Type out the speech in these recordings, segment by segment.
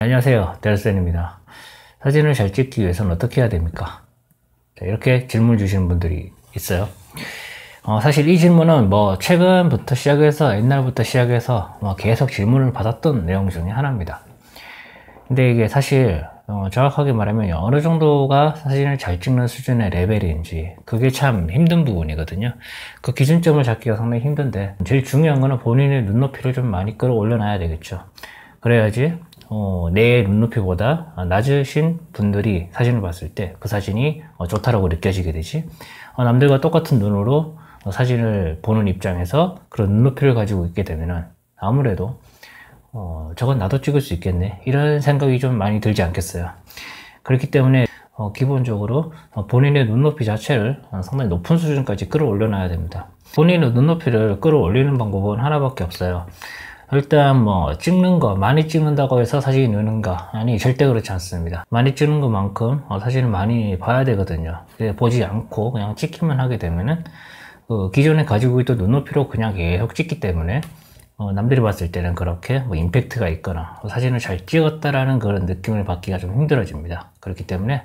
안녕하세요, 델센입니다. 사진을 잘 찍기 위해서는 어떻게 해야 됩니까? 자, 이렇게 질문 주시는 분들이 있어요. 사실 이 질문은 최근부터 시작해서 옛날부터 시작해서 계속 질문을 받았던 내용 중에 하나입니다. 근데 이게 사실 정확하게 말하면 어느 정도가 사진을 잘 찍는 수준의 레벨인지 그게 참 힘든 부분이거든요. 그 기준점을 잡기가 상당히 힘든데, 제일 중요한 거는 본인의 눈높이를 좀 많이 끌어올려 놔야 되겠죠. 그래야지 내 눈높이보다 낮으신 분들이 사진을 봤을 때 그 사진이 좋다라고 느껴지게 되지, 남들과 똑같은 눈으로 사진을 보는 입장에서 그런 눈높이를 가지고 있게 되면은 아무래도 저건 나도 찍을 수 있겠네, 이런 생각이 좀 많이 들지 않겠어요. 그렇기 때문에 기본적으로 본인의 눈높이 자체를 상당히 높은 수준까지 끌어올려 놔야 됩니다. 본인의 눈높이를 끌어올리는 방법은 하나밖에 없어요. 일단 찍는 거 많이 찍는다고 해서 사진이 느는가? 아니, 절대 그렇지 않습니다. 많이 찍는 것만큼 사진을 많이 봐야 되거든요. 보지 않고 그냥 찍기만 하게 되면은 기존에 가지고 있던 눈높이로 그냥 계속 찍기 때문에 남들이 봤을 때는 그렇게 임팩트가 있거나 사진을 잘 찍었다라는 그런 느낌을 받기가 좀 힘들어집니다. 그렇기 때문에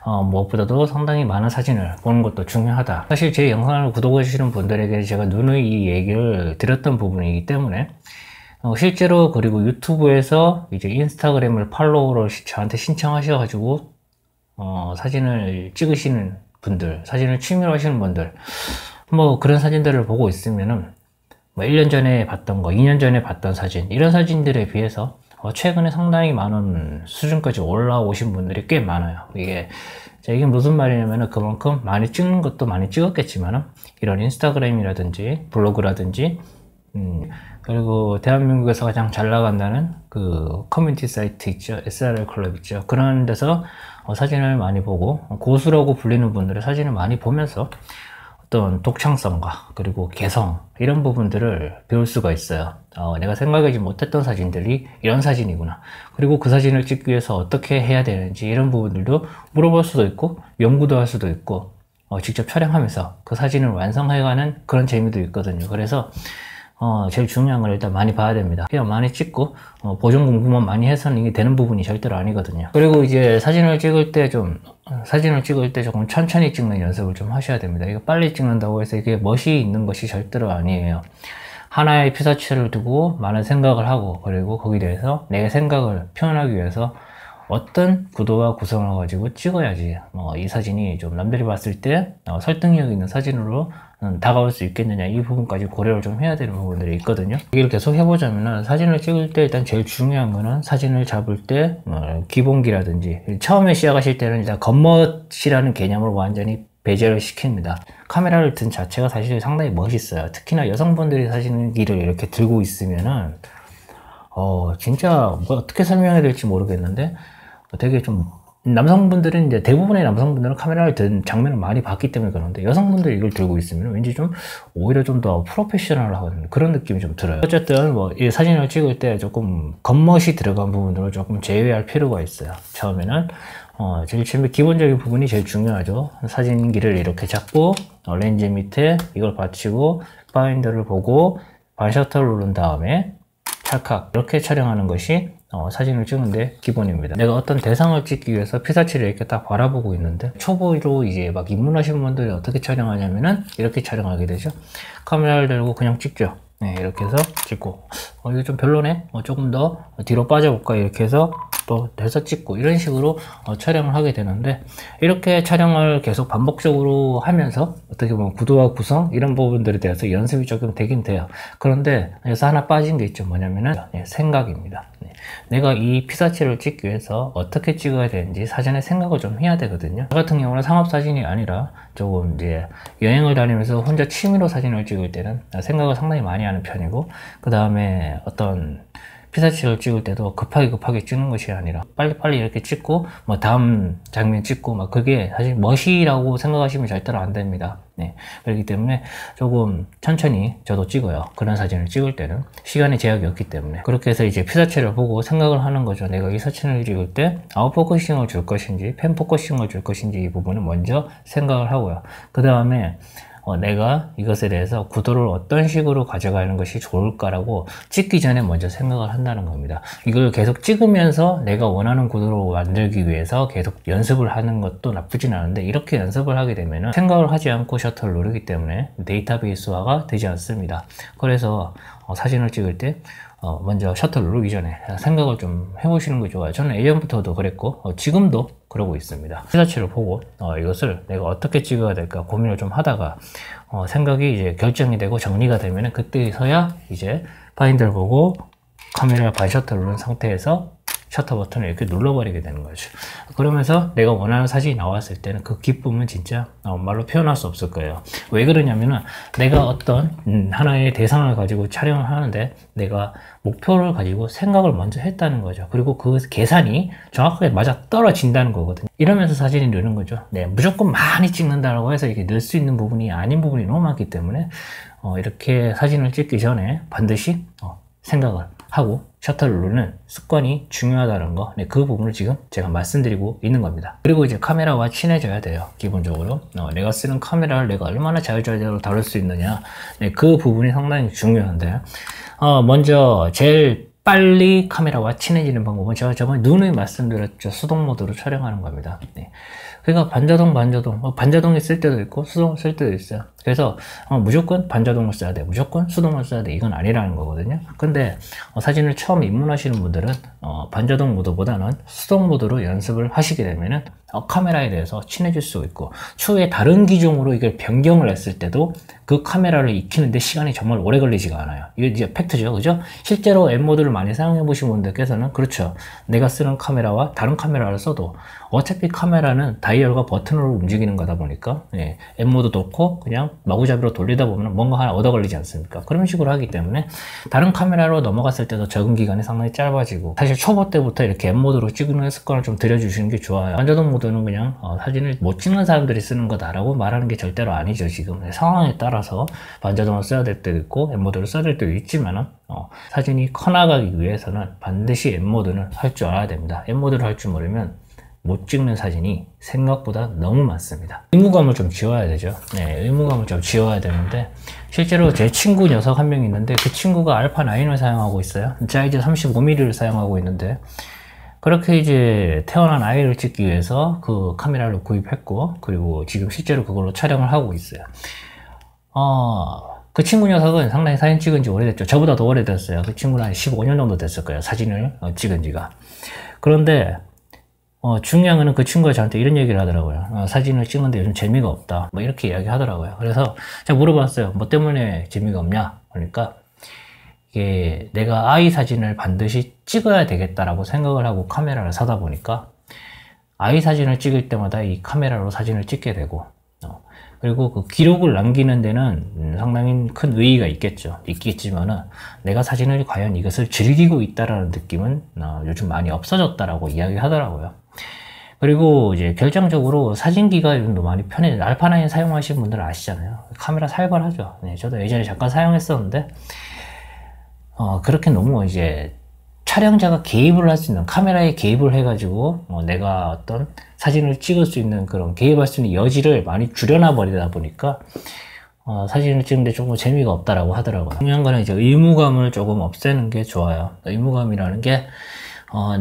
무엇보다도 상당히 많은 사진을 보는 것도 중요하다. 사실 제 영상을 구독해 주시는 분들에게 제가 누누이 이 얘기를 드렸던 부분이기 때문에 실제로, 그리고 유튜브에서 이제 인스타그램을 팔로우를 저한테 신청하셔가지고 사진을 찍으시는 분들, 사진을 취미로 하시는 분들, 그런 사진들을 보고 있으면은 1년 전에 봤던 거, 2년 전에 봤던 사진, 이런 사진들에 비해서 최근에 상당히 많은 수준까지 올라오신 분들이 꽤 많아요. 이게 무슨 말이냐면은, 그만큼 많이 찍는 것도 많이 찍었겠지만은 이런 인스타그램이라든지 블로그라든지 그리고 대한민국에서 가장 잘 나간다는 그 커뮤니티 사이트 있죠, SRL 클럽 있죠, 그런 데서 사진을 많이 보고 고수라고 불리는 분들의 사진을 많이 보면서 어떤 독창성과 그리고 개성, 이런 부분들을 배울 수가 있어요. 내가 생각하지 못했던 사진들이 이런 사진이구나, 그리고 그 사진을 찍기 위해서 어떻게 해야 되는지, 이런 부분들도 물어볼 수도 있고 연구도 할 수도 있고 직접 촬영하면서 그 사진을 완성해가는 그런 재미도 있거든요. 그래서 제일 중요한 걸 일단 많이 봐야 됩니다. 그냥 많이 찍고 보정 공부만 많이 해서는 이게 되는 부분이 절대로 아니거든요. 그리고 이제 사진을 찍을 때 조금 천천히 찍는 연습을 좀 하셔야 됩니다. 이거 빨리 찍는다고 해서 이게 멋이 있는 것이 절대로 아니에요. 하나의 피사체를 두고 많은 생각을 하고, 그리고 거기에 대해서 내 생각을 표현하기 위해서 어떤 구도와 구성을 가지고 찍어야지 이 사진이 좀 남들이 봤을 때 설득력 있는 사진으로 다가올 수 있겠느냐, 이 부분까지 고려를 좀 해야 되는 부분들이 있거든요. 얘기를 계속 해보자면은, 사진을 찍을 때 일단 제일 중요한 거는 사진을 잡을 때 기본기라든지, 처음에 시작하실 때는 일단 겉멋이라는 개념을 완전히 배제를 시킵니다. 카메라를 든 자체가 사실 상당히 멋있어요. 특히나 여성분들이 사진기를 이렇게 들고 있으면은 진짜 어떻게 설명해야 될지 모르겠는데, 되게 좀, 남성분들은 이제 대부분의 남성분들은 카메라를 든 장면을 많이 봤기 때문에 그런데, 여성분들이 이걸 들고 있으면 왠지 좀 오히려 좀 더 프로페셔널한 그런 느낌이 좀 들어요. 어쨌든 이 사진을 찍을 때 조금 겉멋이 들어간 부분들을 조금 제외할 필요가 있어요. 처음에는 제일 기본적인 부분이 제일 중요하죠. 사진기를 이렇게 잡고 렌즈 밑에 이걸 받치고 파인더를 보고 반셔터를 누른 다음에 찰칵 이렇게 촬영하는 것이 사진을 찍는데 기본입니다. 내가 어떤 대상을 찍기 위해서 피사체를 이렇게 딱 바라보고 있는데, 초보로 이제 입문하신 분들이 어떻게 촬영하냐면은 이렇게 촬영하게 되죠. 카메라를 들고 그냥 찍죠. 네, 이렇게 해서 찍고 이거 좀 별로네, 조금 더 뒤로 빠져볼까, 이렇게 해서 또 돼서 찍고, 이런 식으로 촬영을 하게 되는데, 이렇게 촬영을 계속 반복적으로 하면서 어떻게 보면 구도와 구성, 이런 부분들에 대해서 연습이 조금 되긴 돼요. 그런데 여기서 하나 빠진 게 있죠. 뭐냐면은 생각입니다. 내가 이 피사체를 찍기 위해서 어떻게 찍어야 되는지 사전에 생각을 좀 해야 되거든요. 저 같은 경우는 상업사진이 아니라 조금 이제 여행을 다니면서 혼자 취미로 사진을 찍을 때는 생각을 상당히 많이 하는 편이고, 그 다음에 어떤 피사체를 찍을 때도 급하게 찍는 것이 아니라 빨리빨리 이렇게 찍고 다음 장면 찍고 그게 사실 멋이라고 생각하시면 절대로 안 됩니다. 네. 그렇기 때문에 조금 천천히 저도 찍어요. 그런 사진을 찍을 때는 시간의 제약이 없기 때문에. 그렇게 해서 이제 피사체를 보고 생각을 하는 거죠. 내가 이 사진을 찍을 때 아웃포커싱을 줄 것인지 펜포커싱을 줄 것인지, 이 부분은 먼저 생각을 하고요. 그 다음에 내가 이것에 대해서 구도를 어떤 식으로 가져가는 것이 좋을까라고 찍기 전에 먼저 생각을 한다는 겁니다. 이걸 계속 찍으면서 내가 원하는 구도로 만들기 위해서 계속 연습을 하는 것도 나쁘진 않은데, 이렇게 연습을 하게 되면 생각을 하지 않고 셔터를 누르기 때문에 데이터베이스화가 되지 않습니다. 그래서 사진을 찍을 때 먼저 셔터를 누르기 전에 생각을 좀 해보시는 게 좋아요. 저는 예전부터도 그랬고 지금도 그러고 있습니다. 피사체를 보고 이것을 내가 어떻게 찍어야 될까 고민을 좀 하다가 생각이 이제 결정이 되고 정리가 되면 그때서야 이제 파인더를 보고 카메라 반셔터를 누른 상태에서 셔터 버튼을 이렇게 눌러버리게 되는 거죠. 그러면서 내가 원하는 사진이 나왔을 때는 그 기쁨은 진짜 말로 표현할 수 없을 거예요. 왜 그러냐면은 내가 어떤 하나의 대상을 가지고 촬영을 하는데 내가 목표를 가지고 생각을 먼저 했다는 거죠. 그리고 그 계산이 정확하게 맞아 떨어진다는 거거든요. 이러면서 사진이 느는 거죠. 네, 무조건 많이 찍는다고 해서 이게 늘 수 있는 부분이 아닌 부분이 너무 많기 때문에 이렇게 사진을 찍기 전에 반드시 생각을 하고 셔터를 누르는 습관이 중요하다는 거, 네, 그 부분을 지금 제가 말씀드리고 있는 겁니다. 그리고 이제 카메라와 친해져야 돼요. 기본적으로 내가 쓰는 카메라를 내가 얼마나 자유자재로 다룰 수 있느냐, 네, 그 부분이 상당히 중요한데 먼저 제일 빨리 카메라와 친해지는 방법은 제가 저번에 누누이 말씀드렸죠. 수동 모드로 촬영하는 겁니다. 네. 그러니까 반자동이 쓸 때도 있고 수동을 쓸 때도 있어요. 그래서 무조건 반자동을 써야 돼, 무조건 수동을 써야 돼, 이건 아니라는 거거든요. 근데 사진을 처음 입문하시는 분들은 반자동 모드보다는 수동 모드로 연습을 하시게 되면은 카메라에 대해서 친해질 수 있고, 추후에 다른 기종으로 이걸 변경을 했을 때도 그 카메라를 익히는데 시간이 정말 오래 걸리지가 않아요. 이게 이제 팩트죠, 그죠? 실제로 M모드를 많이 사용해 보신 분들께서는 그렇죠, 내가 쓰는 카메라와 다른 카메라를 써도 어차피 카메라는 다이얼과 버튼으로 움직이는 거다 보니까 M모드도 넣고 그냥 마구잡이로 돌리다 보면 뭔가 하나 얻어 걸리지 않습니까? 그런 식으로 하기 때문에 다른 카메라로 넘어갔을 때도 적응 기간이 상당히 짧아지고, 사실 초보 때부터 이렇게 M모드로 찍는 습관을 좀 들여주시는 게 좋아요. 반자동 모드는 그냥 사진을 못 찍는 사람들이 쓰는 거다라고 말하는 게 절대로 아니죠. 지금 상황에 따라서 반자동을 써야 될 때도 있고 M모드를 써야 될 때도 있지만은 사진이 커나가기 위해서는 반드시 M모드는 할 줄 알아야 됩니다. M모드를 할 줄 모르면 못 찍는 사진이 생각보다 너무 많습니다. 의무감을 좀 지워야 되죠. 네, 의무감을 좀 지워야 되는데, 실제로 제 친구 녀석 한 명 있는데 그 친구가 알파9을 사용하고 있어요. 사이즈 35mm를 사용하고 있는데, 그렇게 이제 태어난 아이를 찍기 위해서 그 카메라를 구입했고, 그리고 지금 실제로 그걸로 촬영을 하고 있어요. 그 친구 녀석은 상당히 사진 찍은 지 오래됐죠. 저보다 더 오래됐어요. 그 친구는 한 15년 정도 됐을 거예요, 사진을 찍은 지가. 그런데 중요한 거는 그 친구가 저한테 이런 얘기를 하더라고요. 사진을 찍는데 요즘 재미가 없다, 뭐 이렇게 이야기 하더라고요. 그래서 제가 물어봤어요. 뭐 때문에 재미가 없냐? 그러니까 이게 내가 아이 사진을 반드시 찍어야 되겠다라고 생각을 하고 카메라를 사다 보니까 아이 사진을 찍을 때마다 이 카메라로 사진을 찍게 되고, 그리고 그 기록을 남기는 데는 상당히 큰 의의가 있겠지만은 내가 사진을 과연 이것을 즐기고 있다라는 느낌은 요즘 많이 없어졌다라고 이야기하더라고요. 그리고 이제 결정적으로 사진기가 요즘도 많이 편해요. 알파9 사용하시는 분들은 아시잖아요. 카메라 살벌하죠. 네, 저도 예전에 잠깐 사용했었는데 그렇게 너무 이제 촬영자가 개입을 할 수 있는, 카메라에 개입을 해가지고 내가 어떤 사진을 찍을 수 있는 그런 개입할 수 있는 여지를 많이 줄여놔 버리다 보니까 사진을 찍는데 조금 재미가 없다라고 하더라고요. 중요한 거는 이제 의무감을 조금 없애는 게 좋아요. 의무감이라는 게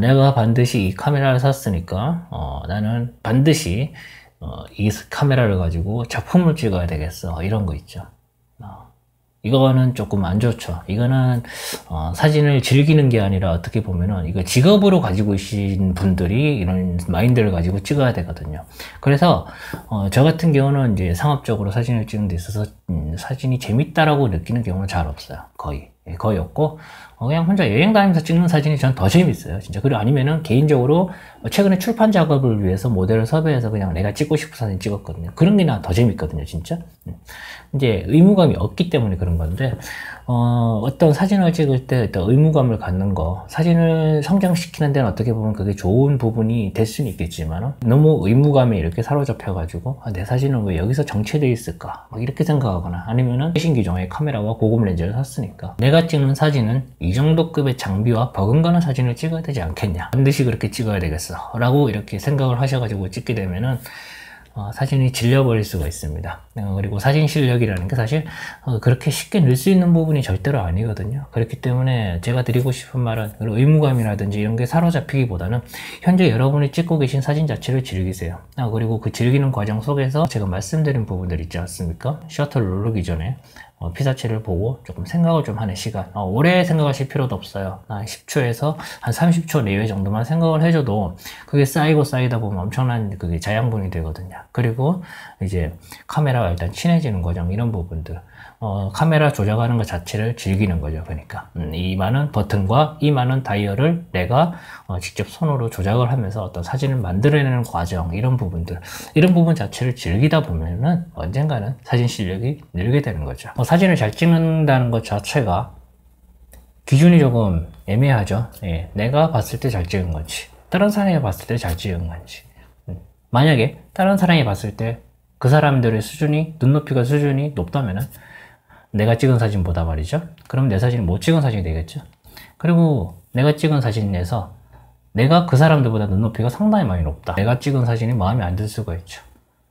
내가 반드시 이 카메라를 샀으니까 나는 반드시 이 카메라를 가지고 작품을 찍어야 되겠어, 이런 거 있죠. 이거는 조금 안 좋죠. 이거는 사진을 즐기는 게 아니라 어떻게 보면은 이거 직업으로 가지고 계신 분들이 이런 마인드를 가지고 찍어야 되거든요. 그래서 저 같은 경우는 이제 상업적으로 사진을 찍는 데 있어서 사진이 재밌다라고 느끼는 경우는 잘 없어요. 거의 없고 그냥 혼자 여행 다니면서 찍는 사진이 전 더 재밌어요, 진짜. 그리고 아니면은 개인적으로 최근에 출판 작업을 위해서 모델을 섭외해서 그냥 내가 찍고 싶은 사진 찍었거든요. 그런 게 나 더 재밌거든요, 진짜. 이제 의무감이 없기 때문에 그런 건데, 어떤 사진을 찍을 때 어떤 의무감을 갖는 거, 사진을 성장시키는 데는 어떻게 보면 그게 좋은 부분이 될 수는 있겠지만 너무 의무감에 이렇게 사로잡혀가지고 내 사진은 왜 여기서 정체되어 있을까, 막 이렇게 생각하거나, 아니면은 최신 기종의 카메라와 고급 렌즈를 샀으니까 내가 찍는 사진은 이 정도 급의 장비와 버금가는 사진을 찍어야 되지 않겠냐, 반드시 그렇게 찍어야 되겠어 라고 이렇게 생각을 하셔가지고 찍게 되면은 사진이 질려버릴 수가 있습니다. 그리고 사진 실력이라는 게 사실 그렇게 쉽게 늘 수 있는 부분이 절대로 아니거든요. 그렇기 때문에 제가 드리고 싶은 말은 의무감이라든지 이런 게 사로잡히기보다는 현재 여러분이 찍고 계신 사진 자체를 즐기세요. 그리고 그 즐기는 과정 속에서 제가 말씀드린 부분들 있지 않습니까? 셔터를 누르기 전에 피사체를 보고 조금 생각을 좀 하는 시간. 오래 생각하실 필요도 없어요. 10초에서 한 30초 내외 정도만 생각을 해줘도 그게 쌓이고 쌓이다 보면 엄청난 그게 자양분이 되거든요. 그리고 이제 카메라와 일단 친해지는 과정, 이런 부분들. 카메라 조작하는 것 자체를 즐기는 거죠. 그러니까 이 많은 버튼과 이 많은 다이얼을 내가 직접 손으로 조작을 하면서 어떤 사진을 만들어내는 과정, 이런 부분들, 이런 부분 자체를 즐기다 보면은 언젠가는 사진 실력이 늘게 되는 거죠. 사진을 잘 찍는다는 것 자체가 기준이 조금 애매하죠. 예, 내가 봤을 때 잘 찍은 건지, 다른 사람이 봤을 때 잘 찍은 건지. 만약에 다른 사람이 봤을 때 그 사람들의 수준이, 눈높이가 수준이 높다면은 내가 찍은 사진보다 말이죠. 그럼 내 사진이 못 찍은 사진이 되겠죠. 그리고 내가 찍은 사진에서 내가 그 사람들보다 눈높이가 상당히 많이 높다. 내가 찍은 사진이 마음에 안 들 수가 있죠.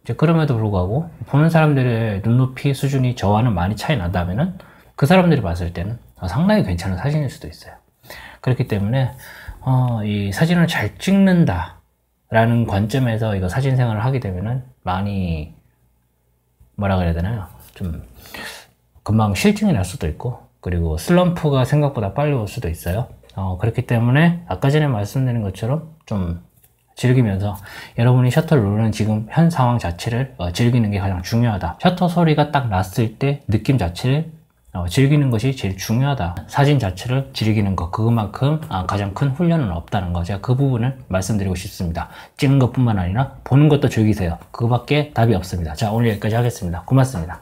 이제 그럼에도 불구하고 보는 사람들의 눈높이 수준이 저와는 많이 차이 나다면은 그 사람들이 봤을 때는 상당히 괜찮은 사진일 수도 있어요. 그렇기 때문에 이 사진을 잘 찍는다 라는 관점에서 이거 사진 생활을 하게 되면은 많이 뭐라 그래야 되나요? 좀 금방 실증이 날 수도 있고, 그리고 슬럼프가 생각보다 빨리 올 수도 있어요. 그렇기 때문에 아까 전에 말씀드린 것처럼 좀 즐기면서 여러분이 셔터를 누르는 지금 현 상황 자체를 즐기는 게 가장 중요하다. 셔터 소리가 딱 났을 때 느낌 자체를 즐기는 것이 제일 중요하다. 사진 자체를 즐기는 것, 그것만큼 가장 큰 훈련은 없다는 거, 제가 그 부분을 말씀드리고 싶습니다. 찍는 것뿐만 아니라 보는 것도 즐기세요. 그거밖에 답이 없습니다. 자, 오늘 여기까지 하겠습니다. 고맙습니다.